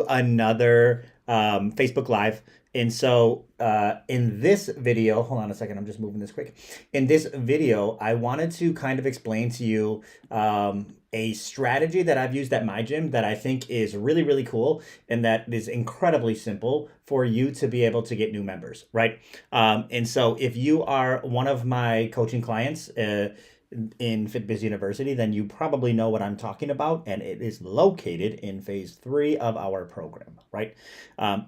another Facebook Live. And so in this video, hold on a second, I'm just moving this quick. In this video, I wanted to kind of explain to you a strategy that I've used at my gym that I think is really, really cool and that is incredibly simple for you to be able to get new members, right? And so if you are one of my coaching clients, in FitBiz University, then you probably know what I'm talking about, and it is located in phase 3 of our program, right?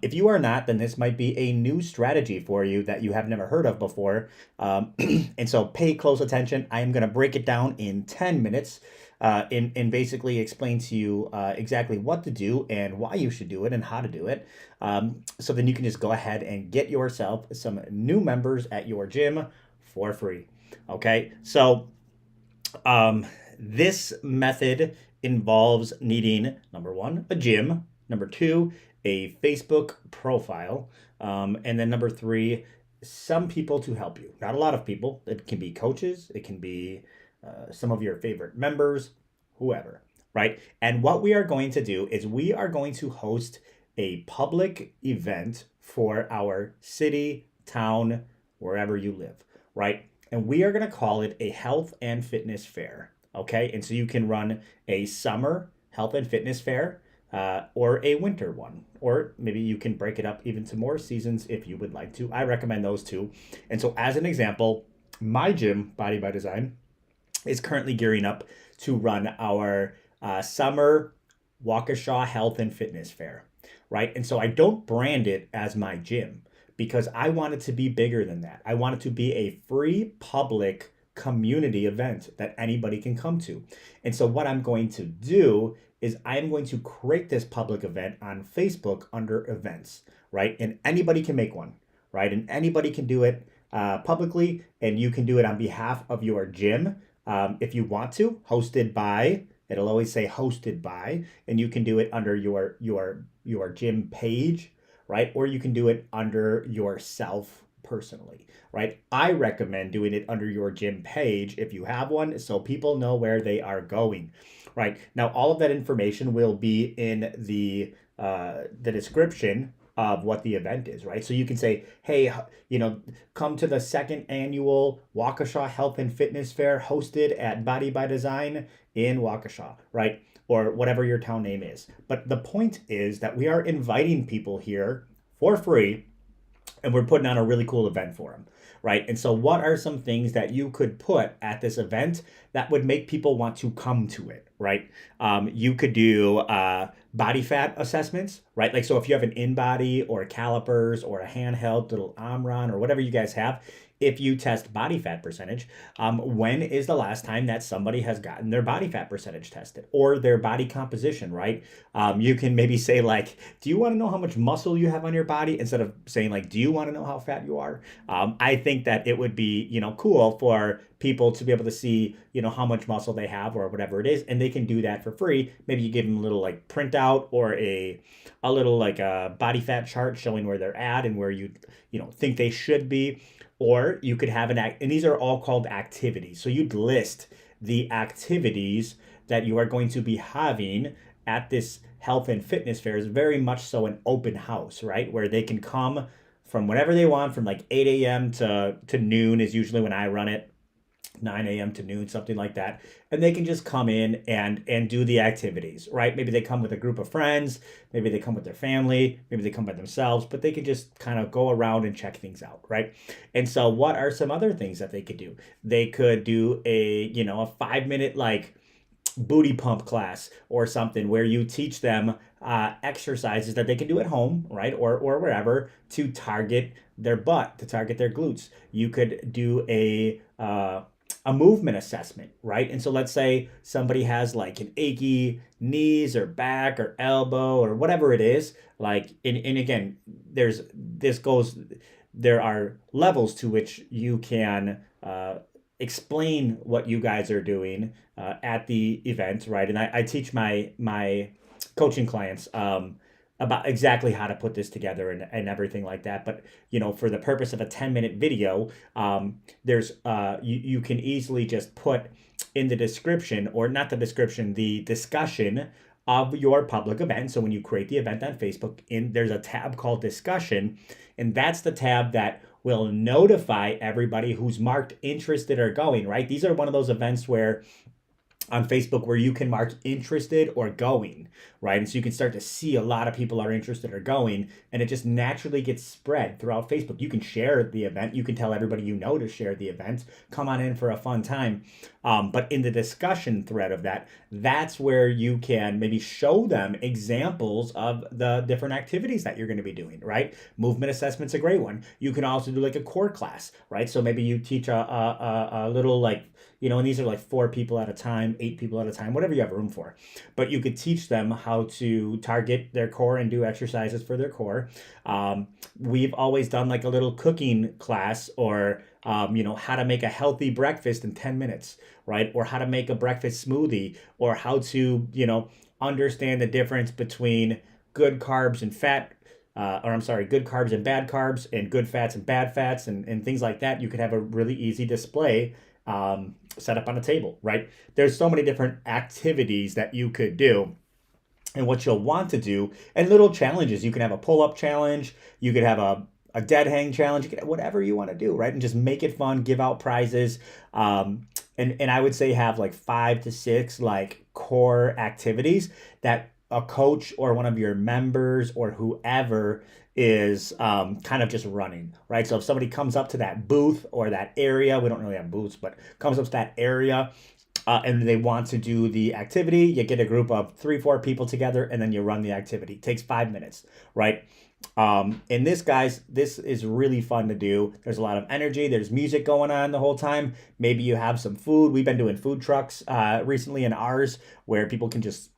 If you are not, then this might be a new strategy for you that you have never heard of before. And so pay close attention. I am going to break it down in 10 minutes and basically explain to you exactly what to do and why you should do it and how to do it. So then you can just go ahead and get yourself some new members at your gym for free. Okay, so this method involves needing, number one, a gym, number two, a Facebook profile, and then number three, some people to help you. Not a lot of people. It can be coaches, it can be some of your favorite members, whoever, right? And what we are going to do is we are going to host a public event for our city, town, wherever you live, right? And we are going to call it a health and fitness fair. Okay. And so you can run a summer health and fitness fair or a winter one, or maybe you can break it up even to more seasons if you would like to. I recommend those two. And so, as an example, my gym, Body by Design, is currently gearing up to run our summer Waukesha Health and Fitness Fair, right? And so I don't brand it as my gym because I want it to be bigger than that. I want it to be a free public community event that anybody can come to. And so what I'm going to do is I'm going to create this public event on Facebook under events, right? And anybody can make one, right? And anybody can do it publicly, and you can do it on behalf of your gym if you want to, hosted by, it'll always say hosted by, and you can do it under your gym page, right? Or you can do it under yourself personally, right? I recommend doing it under your gym page if you have one, so people know where they are going, right? Now, all of that information will be in the description of what the event is, right? So you can say, hey, come to the second annual Waukesha Health and Fitness Fair hosted at Body by Design in Waukesha, right? Or whatever your town name is. But the point is that we are inviting people here for free, and we're putting on a really cool event for them, right? And so what are some things that you could put at this event that would make people want to come to it, right? You could do body fat assessments, right? Like, so if you have an InBody or calipers or a handheld little Omron or whatever you guys have, if you test body fat percentage, when is the last time that somebody has gotten their body fat percentage tested or their body composition, right? You can maybe say like, do you want to know how much muscle you have on your body instead of saying like, do you want to know how fat you are? I think that it would be, cool for people to be able to see, how much muscle they have or whatever it is, and they can do that for free. Maybe you give them a little like printout or a little like a body fat chart showing where they're at and where you think they should be. Or you could have and these are all called activities. So you'd list the activities that you are going to be having at this health and fitness fair. Is very much so an open house, right? Where they can come from whenever they want, from like 8 a.m. to noon is usually when I run it. 9 a.m. to noon, something like that. And they can just come in and do the activities, right? Maybe they come with a group of friends, maybe they come with their family, maybe they come by themselves, but they can just kind of go around and check things out, right? And so what are some other things that they could do? They could do a 5-minute like booty pump class or something where you teach them exercises that they can do at home, right? Or wherever, to target their butt, to target their glutes. You could do a movement assessment, right? And so let's say somebody has like an achy knees or back or elbow or whatever it is, like, and again, there are levels to which you can explain what you guys are doing at the event, right? And I teach my coaching clients about exactly how to put this together and everything like that. But for the purpose of a 10-minute video, there's you can easily just put in the description, or not the description, the discussion of your public event. So when you create the event on Facebook, there's a tab called discussion, and that's the tab that will notify everybody who's marked interested or going, right? These are one of those events where on Facebook where you can mark interested or going, right? And so you can start to see a lot of people are interested or going, and it just naturally gets spread throughout Facebook. You can share the event. You can tell everybody you know to share the event. Come on in for a fun time. But in the discussion thread of that, that's where you can maybe show them examples of the different activities that you're going to be doing, right? Movement assessment's a great one. You can also do like a core class, right? So maybe you teach a little like, and these are like 4 people at a time, 8 people at a time, whatever you have room for. But you could teach them how to target their core and do exercises for their core. We've always done like a little cooking class or, how to make a healthy breakfast in 10 minutes, right? Or how to make a breakfast smoothie, or how to, understand the difference between good carbs and good carbs and bad carbs, and good fats and bad fats, and things like that. You could have a really easy display set up on a table, right? There's so many different activities that you could do. And what you'll want to do, and little challenges, you can have a pull-up challenge, you could have a dead hang challenge, you could have whatever you want to do, right? And just make it fun, give out prizes. And I would say have like 5 to 6 like core activities that a coach or one of your members or whoever is kind of just running, right? So if somebody comes up to that booth or that area, we don't really have booths, but comes up to that area and they want to do the activity, you get a group of 3-4 people together and then you run the activity. It takes 5 minutes, right? And this is really fun to do. There's a lot of energy. There's music going on the whole time. Maybe you have some food. We've been doing food trucks recently in ours where people can just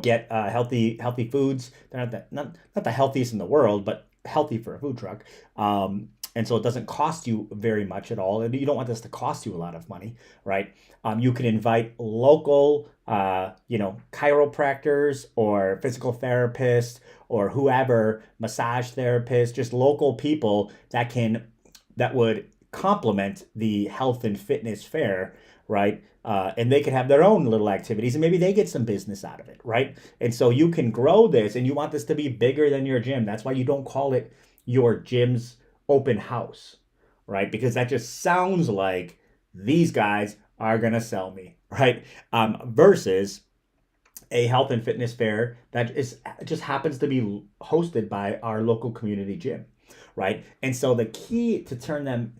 get healthy foods. They're not the healthiest in the world, but healthy for a food truck. And so it doesn't cost you very much at all. And you don't want this to cost you a lot of money, right? You can invite local, chiropractors or physical therapists or whoever, massage therapists, just local people that would complement the health and fitness fair, right? And they can have their own little activities and maybe they get some business out of it, right? And so you can grow this and you want this to be bigger than your gym. That's why you don't call it your gym's open house, right? Because that just sounds like these guys are going to sell me, right? Versus a health and fitness fair that just happens to be hosted by our local community gym, right? And so the key to turn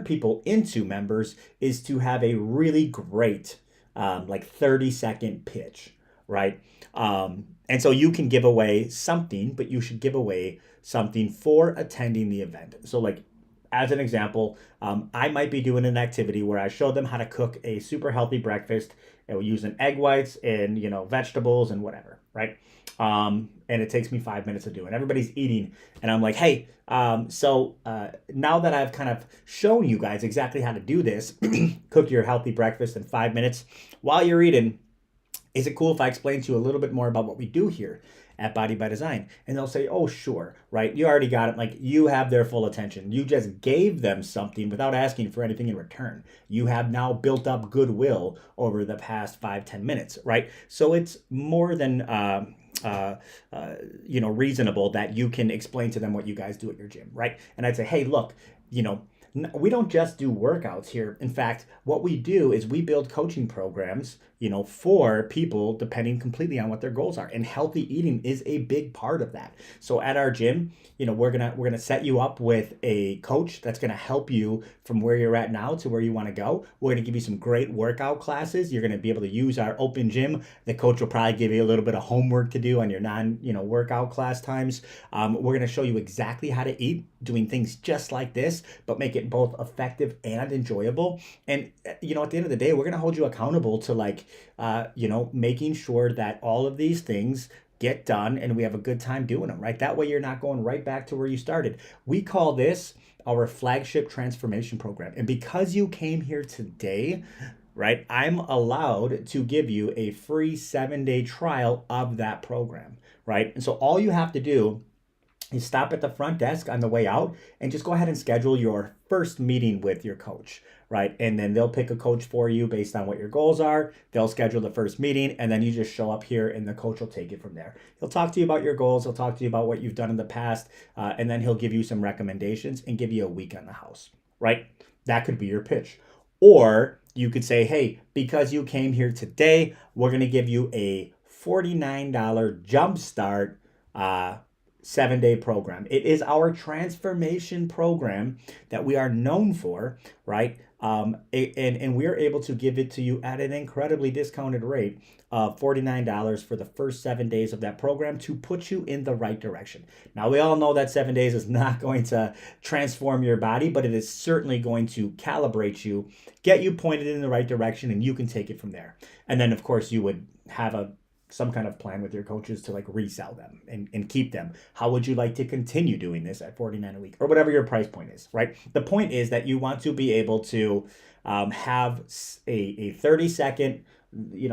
people into members is to have a really great 30-second pitch, right? And so you can give away something, but you should give away something for attending the event. So like as an example, I might be doing an activity where I show them how to cook a super healthy breakfast and we're using egg whites and vegetables and whatever, right? And it takes me 5 minutes to do it. Everybody's eating and I'm like, hey, so now that I've kind of shown you guys exactly how to do this, cook your healthy breakfast in 5 minutes while you're eating, is it cool if I explain to you a little bit more about what we do here at Body by Design? And they'll say, oh, sure, right? You already got it. Like you have their full attention. You just gave them something without asking for anything in return. You have now built up goodwill over the past 5-10 minutes, right? So it's more than, reasonable that you can explain to them what you guys do at your gym, right? And I'd say, hey, look, we don't just do workouts here. In fact, what we do is we build coaching programs, for people depending completely on what their goals are. And healthy eating is a big part of that. So at our gym, we're gonna set you up with a coach that's gonna help you from where you're at now to where you want to go. We're gonna give you some great workout classes. You're gonna be able to use our open gym. The coach will probably give you a little bit of homework to do on your workout class times. We're gonna show you exactly how to eat, doing things just like this, but make it both effective and enjoyable. And at the end of the day, we're gonna hold you accountable to making sure that all of these things get done and we have a good time doing them, right? That way you're not going right back to where you started. We call this our flagship transformation program. And because you came here today, right, I'm allowed to give you a free 7-day trial of that program, right? And so all you have to do You stop at the front desk on the way out and just go ahead and schedule your first meeting with your coach, right? And then they'll pick a coach for you based on what your goals are. They'll schedule the first meeting, and then you just show up here and the coach will take it from there. He'll talk to you about your goals. He'll talk to you about what you've done in the past, and then he'll give you some recommendations and give you a week on the house, right? That could be your pitch. Or you could say, hey, because you came here today, we're going to give you a $49 jumpstart 7-day program. It is our transformation program that we are known for, right? And we are able to give it to you at an incredibly discounted rate of $49 for the first 7 days of that program to put you in the right direction. Now, we all know that 7 days is not going to transform your body, but it is certainly going to calibrate you, get you pointed in the right direction, and you can take it from there. And then, of course, you would have some kind of plan with your coaches to like resell them and keep them. How would you like to continue doing this at $49 a week or whatever your price point is, right? The point is that you want to be able to have a 30-second,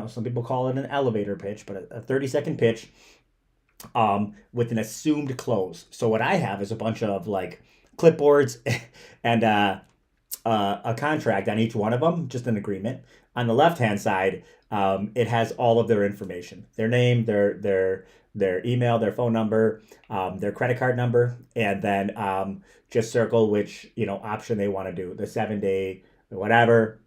some people call it an elevator pitch, but a 30-second pitch with an assumed close. So what I have is a bunch of like clipboards and a contract on each one of them, just an agreement. On the left-hand side, it has all of their information, their name, their email, their phone number, their credit card number, and then just circle which option they want to do, the 7-day, whatever.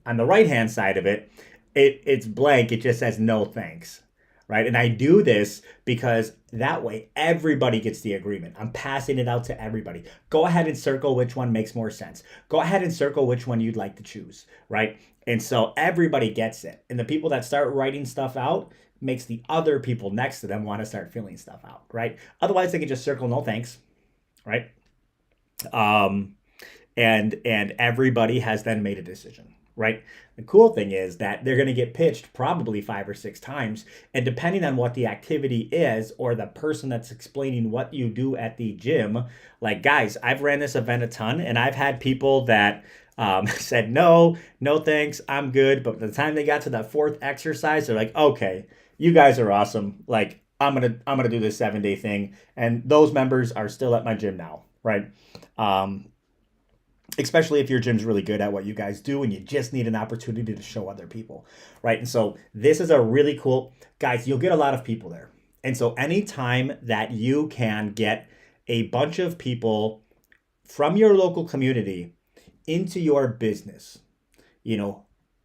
On the right-hand side of it, it's blank. It just says no thanks, right? And I do this because that way everybody gets the agreement. I'm passing it out to everybody. Go ahead and circle which one makes more sense. Go ahead and circle which one you'd like to choose, right? And so everybody gets it. And the people that start writing stuff out makes the other people next to them want to start filling stuff out, right? Otherwise, they can just circle no thanks, right? And everybody has then made a decision, right? The cool thing is that they're going to get pitched probably 5 or 6 times. And depending on what the activity is or the person that's explaining what you do at the gym, like guys, I've ran this event a ton and I've had people that said, no thanks, I'm good. But by the time they got to that 4th exercise, they're like, okay, you guys are awesome. Like I'm gonna do this 7-day thing. And those members are still at my gym now, right? Especially if your gym's really good at what you guys do and you just need an opportunity to show other people, right? And so this is a really cool, guys, you'll get a lot of people there. And so anytime that you can get a bunch of people from your local community into your business,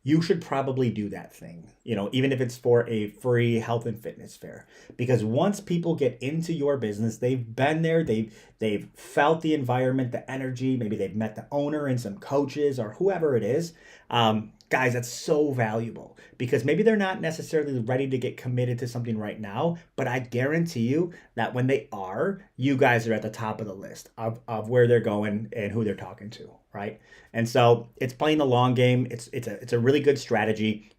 you should probably do that thing, even if it's for a free health and fitness fair. Because once people get into your business, they've been there, they've felt the environment, the energy, maybe they've met the owner and some coaches or whoever it is. Guys, that's so valuable because maybe they're not necessarily ready to get committed to something right now, but I guarantee you that when they are, you guys are at the top of the list of where they're going and who they're talking to, right? And so it's playing the long game. It's a really good strategy.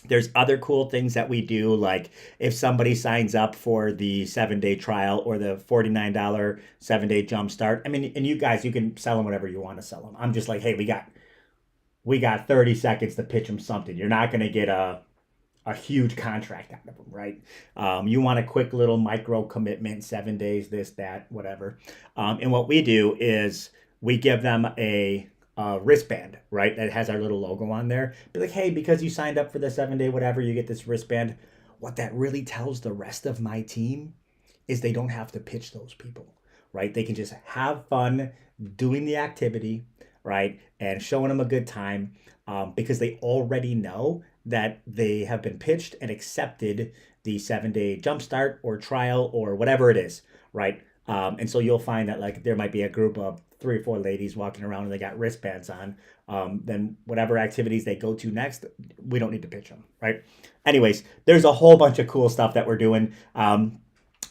There's other cool things that we do, like if somebody signs up for the 7-day trial or the $49 7-day jumpstart. I mean, and you guys, you can sell them whatever you want to sell them. I'm just like, hey, we got 30 seconds to pitch them something. You're not going to get a huge contract out of them, right? You want a quick little micro commitment, 7 days, this, that, whatever. And what we do is we give them a wristband, right? That has our little logo on there. Be like, hey, because you signed up for the 7-day, whatever, you get this wristband. What that really tells the rest of my team is they don't have to pitch those people, right? They can just have fun doing the activity, right? And showing them a good time because they already know that they have been pitched and accepted the 7-day jumpstart or trial or whatever it is, right? And so you'll find that like there might be a group of 3 or 4 ladies walking around and they got wristbands on. Then whatever activities they go to next, we don't need to pitch them, right? Anyways, there's a whole bunch of cool stuff that we're doing.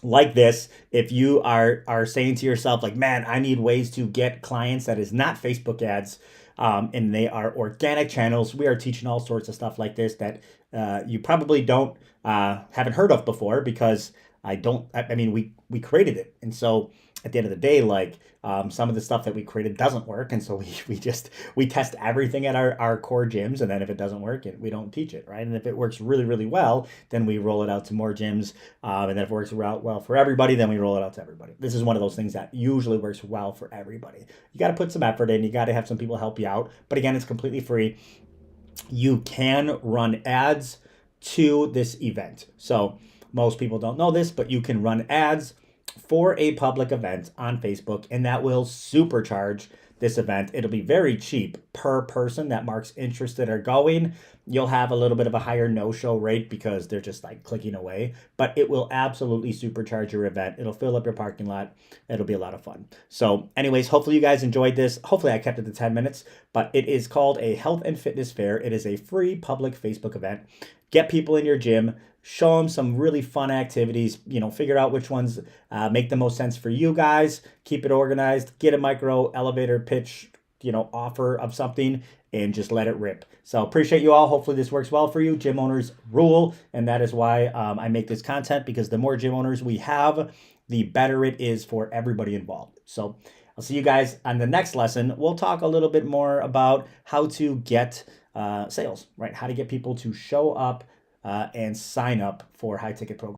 Like this, if you are saying to yourself like, man, I need ways to get clients that is not Facebook ads, and they are organic channels, we are teaching all sorts of stuff like this that you probably haven't heard of before because I mean, we created it, and so at the end of the day, like some of the stuff that we created doesn't work, and so we test everything at our core gyms, and then if it doesn't work, we don't teach it, right? And if it works really really well, then we roll it out to more gyms, and then if it works well for everybody, then we roll it out to everybody. This is one of those things that usually works well for everybody. You got to put some effort in, you got to have some people help you out, but again, it's completely free. You can run ads to this event. So most people don't know this, but you can run ads for a public event on Facebook, and that will supercharge this event. It'll be very cheap per person that marks interested or going. You'll have a little bit of a higher no-show rate because they're just like clicking away, but it will absolutely supercharge your event. It'll fill up your parking lot. It'll be a lot of fun. So anyways, hopefully you guys enjoyed this. Hopefully I kept it to 10 minutes, but it is called a health and fitness fair. It is a free public Facebook event. Get people in your gym, show them some really fun activities, figure out which ones make the most sense for you guys, keep it organized, get a micro elevator pitch, offer of something, and just let it rip. So appreciate you all. Hopefully this works well for you. Gym owners rule, and that is why I make this content, because the more gym owners we have, the better it is for everybody involved. So I'll see you guys on the next lesson. We'll talk a little bit more about how to get sales, right? How to get people to show up and sign up for high ticket programs.